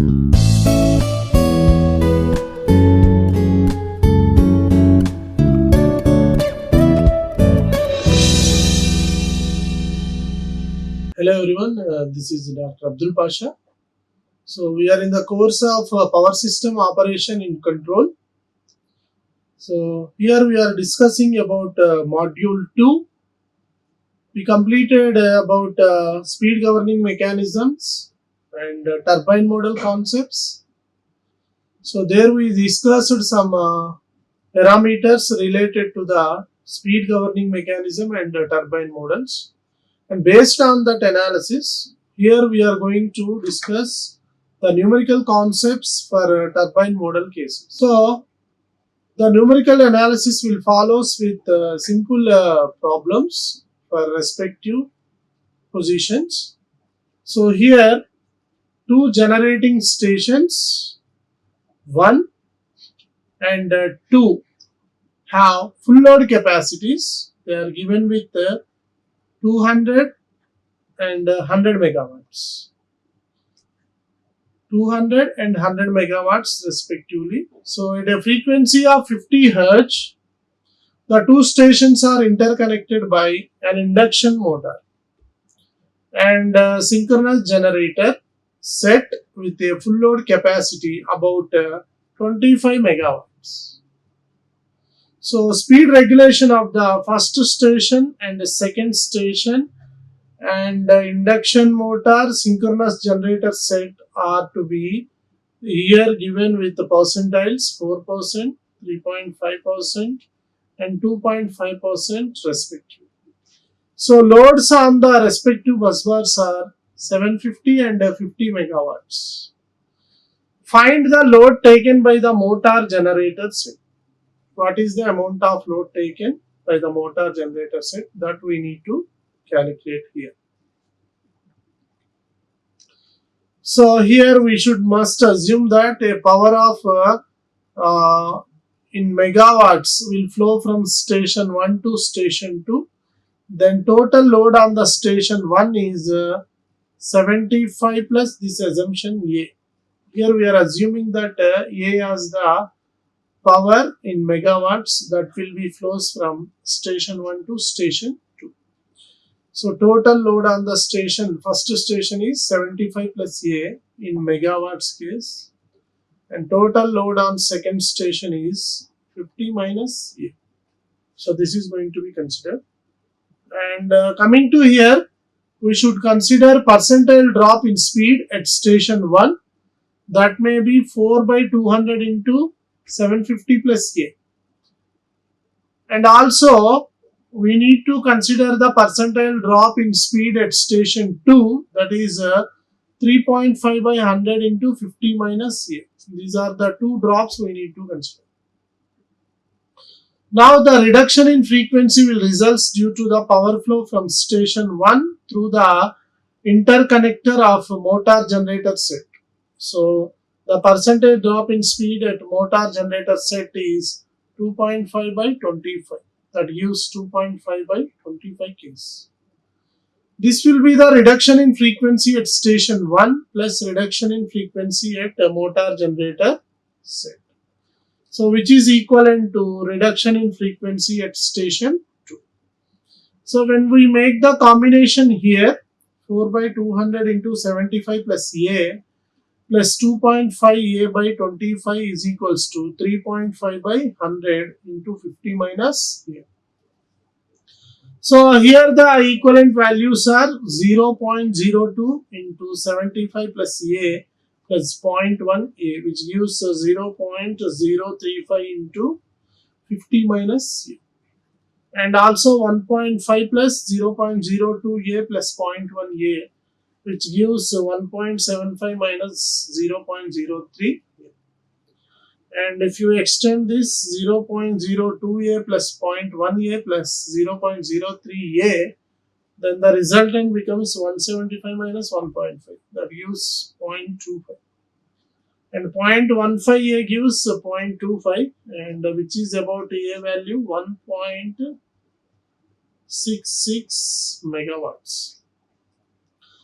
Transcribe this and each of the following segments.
Hello everyone, this is Dr. Abdul Pasha. So we are in the course of Power System Operation in Control. So here we are discussing about Module 2. We completed about speed governing mechanisms and turbine model concepts. So there we discussed some parameters related to the speed governing mechanism and turbine models. And based on that analysis, here we are going to discuss the numerical concepts for turbine model cases. So, the numerical analysis will follow with simple problems for respective positions. So, here two generating stations, 1 and 2 have full load capacities. They are given with 200 and 100 megawatts. 200 and 100 megawatts respectively. So at a frequency of 50 Hz, the two stations are interconnected by an induction motor and a synchronous generator set with a full load capacity about 25 megawatts. So speed regulation of the first station and the second station and induction motor synchronous generator set are to be here given with the percentiles 4%, 3.5% and 2.5% respectively. So loads on the respective bus bars are 750 and 50 megawatts. Find the load taken by the motor generator set. What is the amount of load taken by the motor generator set that we need to calculate here. So here we must assume that a power of in megawatts will flow from station 1 to station 2. Then total load on the station 1 is 75 plus this assumption A. Here we are assuming that A has the power in megawatts that will be flows from station 1 to station 2. So total load on the station, first station is 75 plus A in megawatts case, and total load on second station is 50 minus A. So this is going to be considered. And coming to here, we should consider percentile drop in speed at station 1. That may be 4 by 200 into 750 plus A. And also, we need to consider the percentile drop in speed at station 2, that is 3.5 by 100 into 50 minus A. These are the two drops we need to consider. Now the reduction in frequency will result due to the power flow from station 1 through the interconnector of motor generator set. So the percentage drop in speed at motor generator set is 2.5 by 25. That gives 2.5 by 25 Ks. This will be the reduction in frequency at station 1 plus reduction in frequency at a motor generator set. So which is equivalent to reduction in frequency at station 2. So when we make the combination here, 4 by 200 into 75 plus A plus 2.5 A by 25 is equals to 3.5 by 100 into 50 minus A. So here the equivalent values are 0.02 into 75 plus A plus 0.1 A, which gives 0.035 into 50 minus A. And also 1.5 plus 0.02 A plus 0.1 A, which gives 1.75 minus 0.03. And if you extend this 0.02A plus 0.1A plus 0.03A, then the resultant becomes 175 minus 1.5. That gives 0.25. And 0.15A gives 0.25, and which is about A value 1.66 megawatts.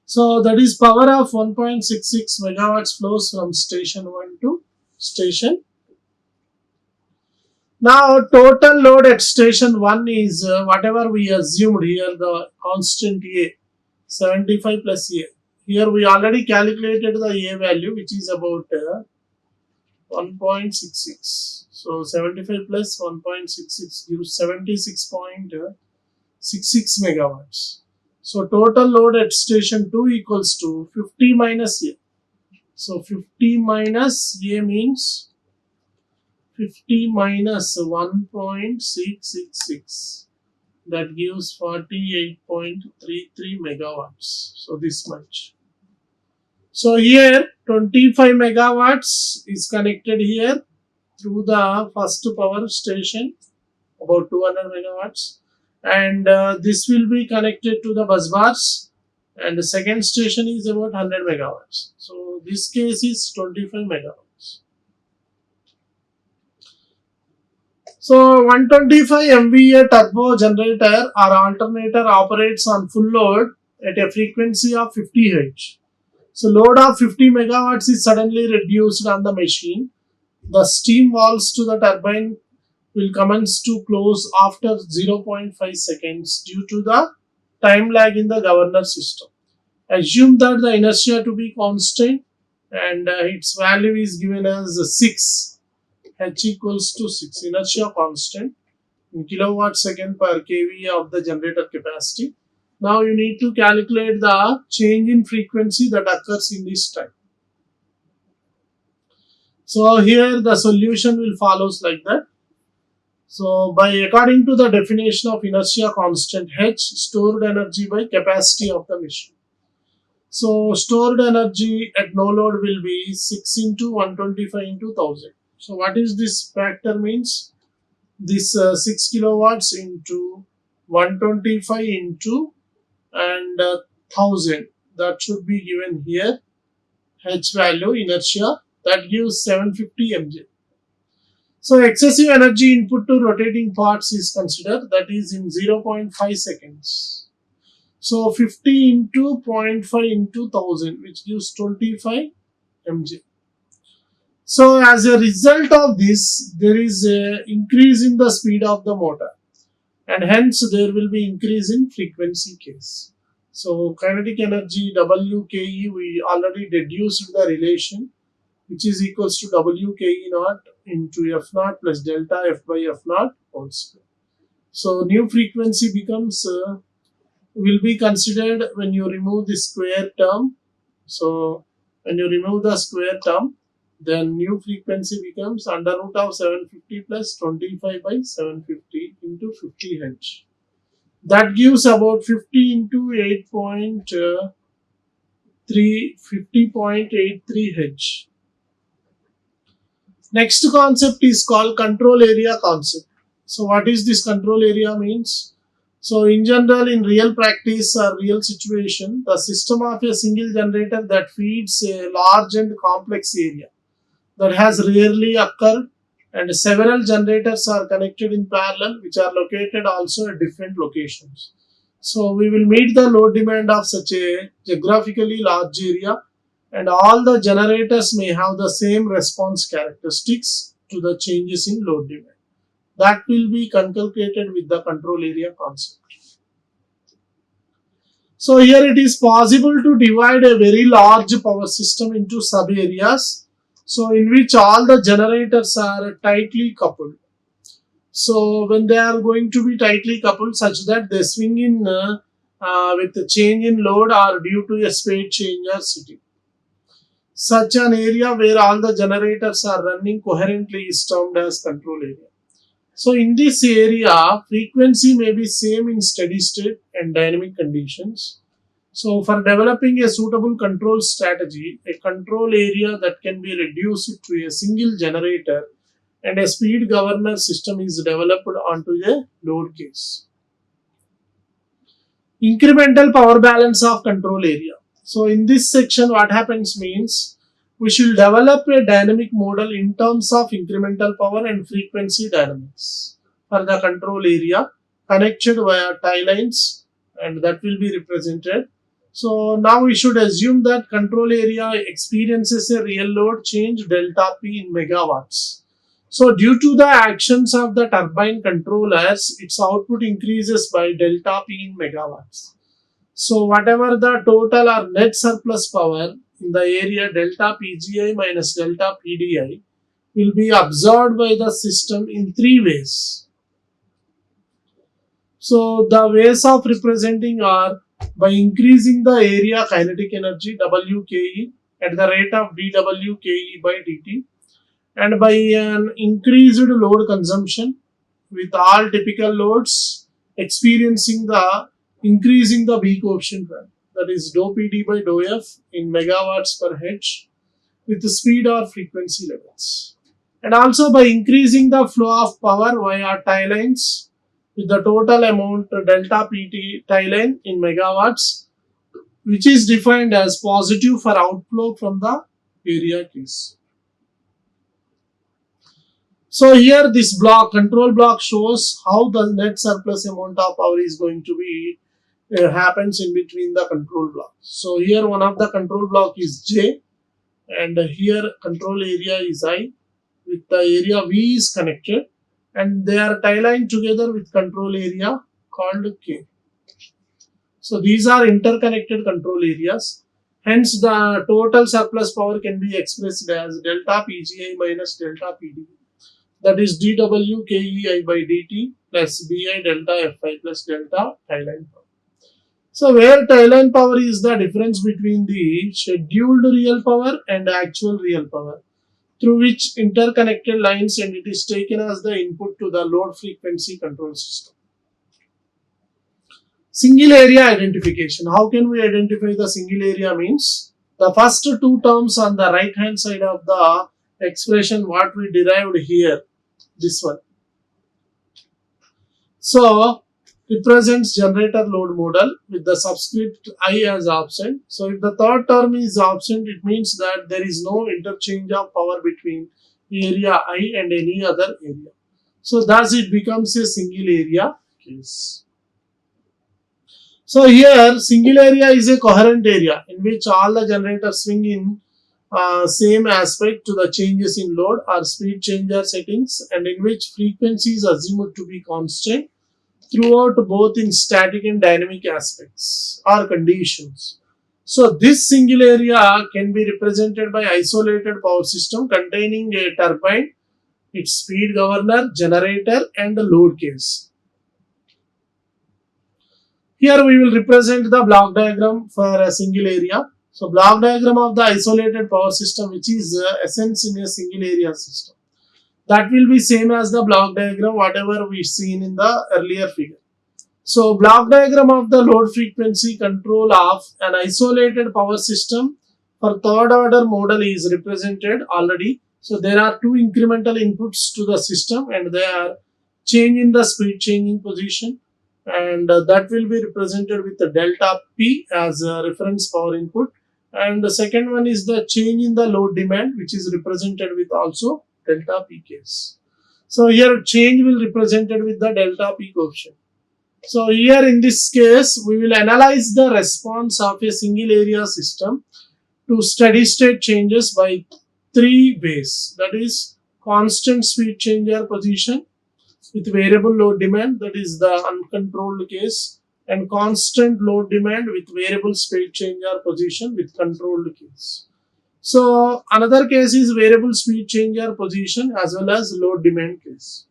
So that is power of 1.66 megawatts flows from station 1 to station. Now total load at station 1 is whatever we assumed here, the constant A, 75 plus A. Here we already calculated the A value, which is about 1.66. So 75 plus 1.66 gives 76.66 megawatts. So total load at station 2 equals to 50 minus A. So 50 minus A means 50 minus 1.666. That gives 48.33 megawatts. So this much. So here 25 megawatts is connected here through the first power station, about 200 megawatts, and this will be connected to the bus bars, and the second station is about 100 megawatts. So this case is 25 megawatts. So 125 MVA turbo generator or alternator operates on full load at a frequency of 50 Hz. So load of 50 megawatts is suddenly reduced on the machine. The steam valves to the turbine will commence to close after 0.5 seconds due to the time lag in the governor system. Assume that the inertia to be constant and its value is given as 6. H equals to 6, inertia constant in kilowatt second per kV of the generator capacity. Now you need to calculate the change in frequency that occurs in this time. So here the solution will follows like that. So according to the definition of inertia constant, H stored energy by capacity of the machine. So stored energy at no load will be 6 into 125 into 1000. So what is this factor means? This 6 kilowatts into 125 into and 1000, that should be given here. H value inertia, that gives 750 mJ. So excessive energy input to rotating parts is considered, that is in 0.5 seconds. So 50 into 0.5 into 1000, which gives 25 mJ. So as a result of this, there is a increase in the speed of the motor, and hence there will be increase in frequency case. So kinetic energy WKE, we already deduced the relation, which is equals to WKE naught into F naught plus delta F by F naught whole square. So new frequency becomes will be considered when you remove the square term. So when you remove the square term, then new frequency becomes under root of 750 plus 25 by 750 into 50 Hz. That gives about 50 into 50.83 Hz. Next concept is called control area concept. So what is this control area means? So in general, in real practice or real situation, the system of a single generator that feeds a large and complex area that has rarely occurred, and several generators are connected in parallel which are located also at different locations. So we will meet the load demand of such a geographically large area, and all the generators may have the same response characteristics to the changes in load demand. That will be conculcated with the control area concept. So here it is possible to divide a very large power system into sub areas, so in which all the generators are tightly coupled. So when they are going to be tightly coupled such that they swing in with the change in load or due to a speed change or sitting. Such an area where all the generators are running coherently is termed as control area. So in this area, frequency may be same in steady state and dynamic conditions. So for developing a suitable control strategy, a control area that can be reduced to a single generator and a speed governor system is developed onto a load case. Incremental power balance of control area. So in this section, what happens means we should develop a dynamic model in terms of incremental power and frequency dynamics for the control area connected via tie lines, and that will be represented. So now we should assume that control area experiences a real load change delta P in megawatts. So due to the actions of the turbine controllers, its output increases by delta P in megawatts. So whatever the total or net surplus power in the area delta PGI minus delta PDI will be absorbed by the system in three ways. So the ways of representing are by increasing the area kinetic energy WKE at the rate of dWKE by dt, and by an increased load consumption with all typical loads experiencing the increasing the B coefficient value, that is dou PD by dou F in megawatts per H with the speed or frequency levels, and also by increasing the flow of power via tie lines with the total amount delta PT tie line in megawatts, which is defined as positive for outflow from the area case. So here this block, control block, shows how the net surplus amount of power is going to be happens in between the control blocks. So here one of the control block is J, and here control area is I, with the area V is connected, and they are tie lined together with control area called K. So these are interconnected control areas. Hence the total surplus power can be expressed as delta PGI minus delta PD. That is dWKEI by dt plus Bi delta Fi plus delta tie line power. So where tie line power is the difference between the scheduled real power and actual real power, through which interconnected lines, and it is taken as the input to the load frequency control system. Single area identification. How can we identify the single area means? The first two terms on the right hand side of the expression what we derived here, this one. So represents generator load model with the subscript I as absent. So if the third term is absent, it means that there is no interchange of power between area I and any other area. So thus it becomes a single area case. So here single area is a coherent area in which all the generators swing in same aspect to the changes in load or speed changer settings, and in which frequency is assumed to be constant throughout both in static and dynamic aspects or conditions. So this single area can be represented by isolated power system containing a turbine, its speed governor, generator and a load case. Here we will represent the block diagram for a single area. So block diagram of the isolated power system, which is essence in a single area system. That will be same as the block diagram whatever we seen in the earlier figure. So block diagram of the load frequency control of an isolated power system for third order model is represented already. So there are two incremental inputs to the system, and they are change in the speed changing position, and that will be represented with the delta P as a reference power input, and the second one is the change in the load demand, which is represented with also delta P case. So here change will be represented with the delta P coefficient. So here in this case we will analyze the response of a single area system to steady state changes by three ways, that is constant speed changer position with variable load demand, that is the uncontrolled case, and constant load demand with variable speed changer position with controlled case. So another case is variable speed changer position as well as load demand case.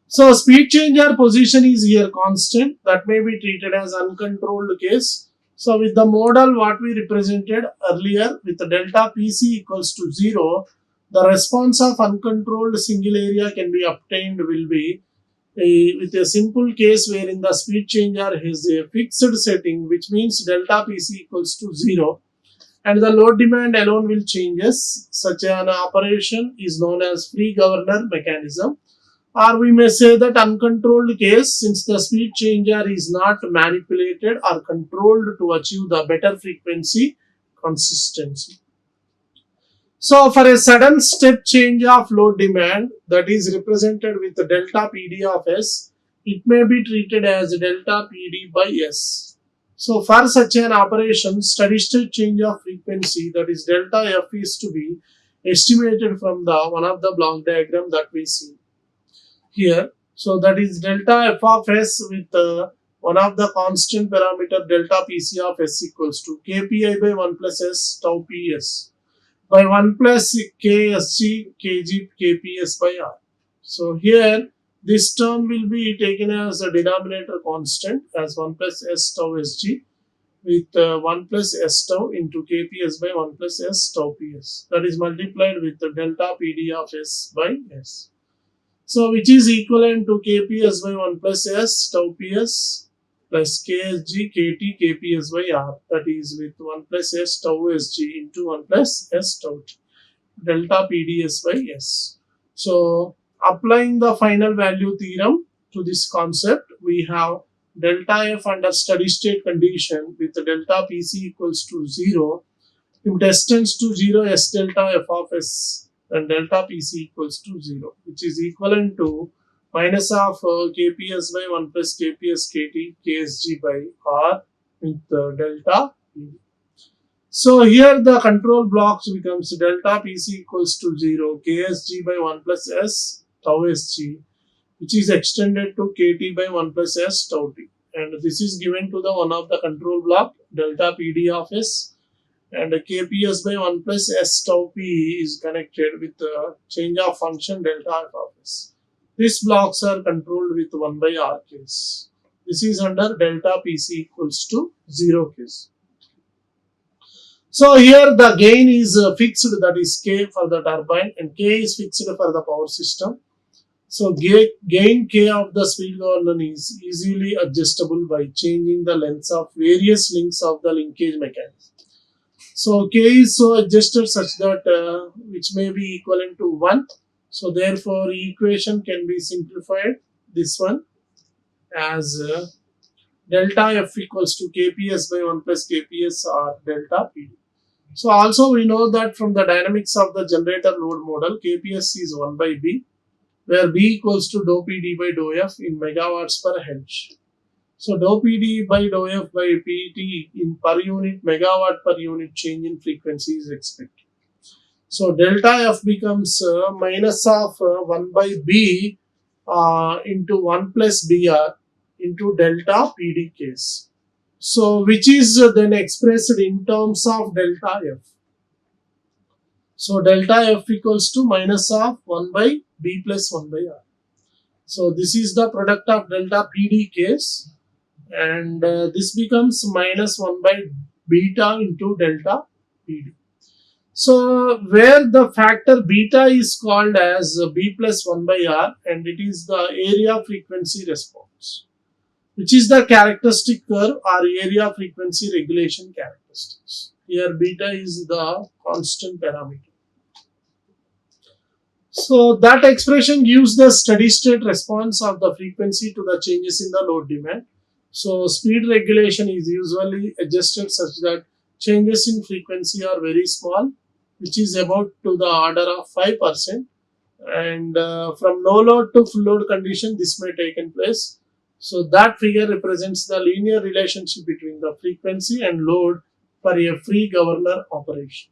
So speed changer position is here constant, that may be treated as uncontrolled case. So with the model what we represented earlier with the delta PC equals to 0, the response of uncontrolled single area can be obtained will be with a simple case wherein the speed changer has a fixed setting, which means delta PC equals to 0, and the load demand alone will changes. Such an operation is known as free governor mechanism, or we may say that uncontrolled case, since the speed changer is not manipulated or controlled to achieve the better frequency consistency. So for a sudden step change of load demand that is represented with the delta PD of S, it may be treated as delta PD by S. So for such an operation, steady state change of frequency, that is delta f, is to be estimated from the one of the block diagram that we see here. So that is delta f of s with one of the constant parameter delta pc of s equals to kpi by 1 plus s tau ps by 1 plus ksg kg kps by r. So here this term will be taken as a denominator constant as 1 plus s tau sg with 1 plus s tau into kps by 1 plus s tau ps, that is multiplied with the delta pd of s by s. So which is equivalent to kps by 1 plus s tau ps plus ksg kt kps by r, that is with 1 plus s tau sg into 1 plus s tau t, delta pds by s. So applying the final value theorem to this concept, we have delta f under steady state condition with delta pc equals to 0. If it tends to 0, s delta f of s and delta pc equals to 0, which is equivalent to minus of kps by 1 plus kps kt ksg by r with delta p. So here the control blocks becomes delta pc equals to 0, ksg by 1 plus s tau sg, which is extended to kt by 1 plus s tau t, and this is given to the one of the control block delta pd of s, and kps by 1 plus s tau p is connected with the change of function delta f of s. These blocks are controlled with 1 by r case. This is under delta pc equals to 0 case. So here the gain is fixed, that is k for the turbine, and k is fixed for the power system. So gain k of the speed governor is easily adjustable by changing the lengths of various links of the linkage mechanism. So k is so adjusted such that which may be equivalent to 1. So therefore equation can be simplified, this one, as delta f equals to kps by 1 plus kps or delta pd. So also we know that from the dynamics of the generator load model, kps is 1 by b, where b equals to dou pd by dou f in megawatts per Hz. So dou pd by dou f by pt in per unit megawatt per unit change in frequency is expected. So delta f becomes minus of 1 by b into 1 plus br into delta pd case. So which is then expressed in terms of delta f. So delta f equals to minus of 1 by b plus 1 by r. So this is the product of delta pd case, and this becomes minus 1 by beta into delta pd. So where the factor beta is called as b plus 1 by r, and it is the area frequency response, which is the characteristic curve or area frequency regulation characteristics. Here beta is the constant parameter. So that expression gives the steady state response of the frequency to the changes in the load demand. So speed regulation is usually adjusted such that changes in frequency are very small, which is about to the order of 5%, and from no load to full load condition this may take in place. So that figure represents the linear relationship between the frequency and load for a free governor operation.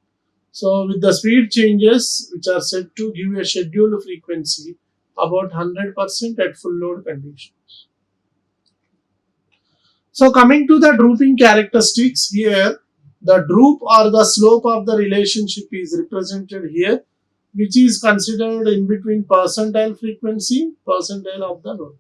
So with the speed changes which are said to give a scheduled frequency about 100% at full load conditions. So coming to the drooping characteristics, here the droop or the slope of the relationship is represented here, which is considered in between percentile frequency, percentile of the load.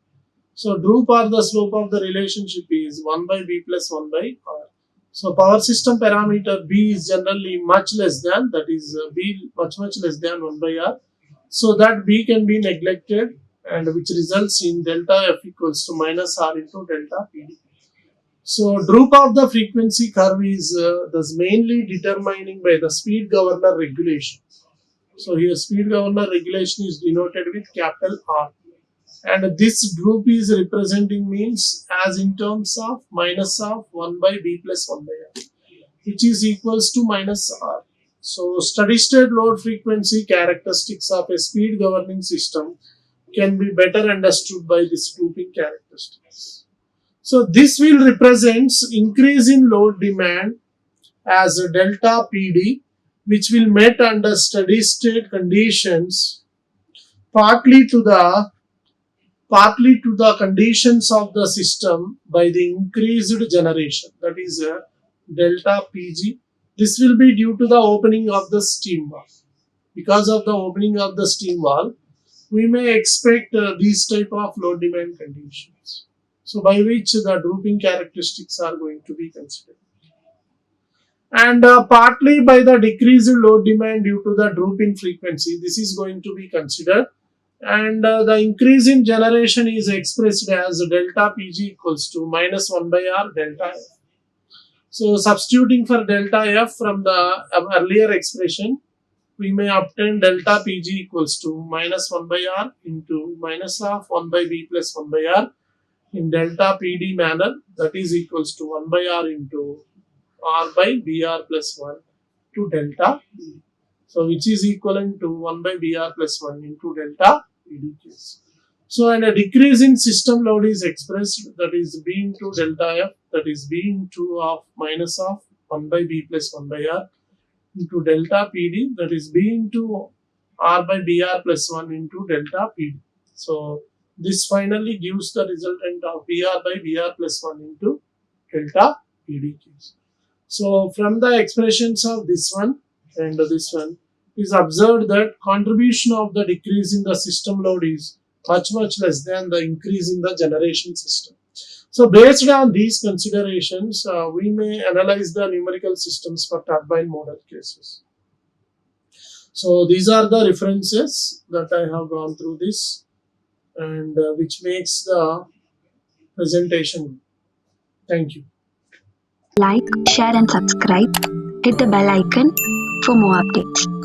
So droop or the slope of the relationship is 1 by b plus 1 by r. So power system parameter b is generally much less than, that is b much less than 1 by r. So that b can be neglected, and which results in delta f equals to minus r into delta pd. So droop of the frequency curve is thus mainly determining by the speed governor regulation. So here speed governor regulation is denoted with capital R, and this droop is representing means as in terms of minus of 1 by b plus 1 by r, which is equals to minus r. So steady state load frequency characteristics of a speed governing system can be better understood by this drooping characteristics. So this will represents increase in load demand as a delta PD, which will met under steady state conditions, partly to the conditions of the system by the increased generation, that is delta Pg. This will be due to the opening of the steam valve. Because of the opening of the steam valve, we may expect these type of load demand conditions. So by which the drooping characteristics are going to be considered. And partly by the decreased load demand due to the drooping frequency, this is going to be considered. And the increase in generation is expressed as delta Pg equals to minus 1 by R delta F. So substituting for delta F from the earlier expression, we may obtain delta Pg equals to minus 1 by R into minus of 1 by B plus 1 by R in delta PD manner, that is equals to 1 by R into R by BR plus 1 to delta PD. So which is equivalent to 1 by BR plus 1 into delta PD case. So and a decrease in system load is expressed, that is B into delta F, that is B into of minus of 1 by B plus 1 by R into delta PD, that is B into R by BR plus 1 into delta PD. So this finally gives the resultant of BR by BR plus 1 into delta PD case. So from the expressions of this one and this one, is observed that contribution of the decrease in the system load is much less than the increase in the generation system. So based on these considerations, we may analyze the numerical systems for turbine model cases. So these are the references that I have gone through this, and which makes the presentation. Thank you. Like, share and subscribe. Hit the bell icon for more updates.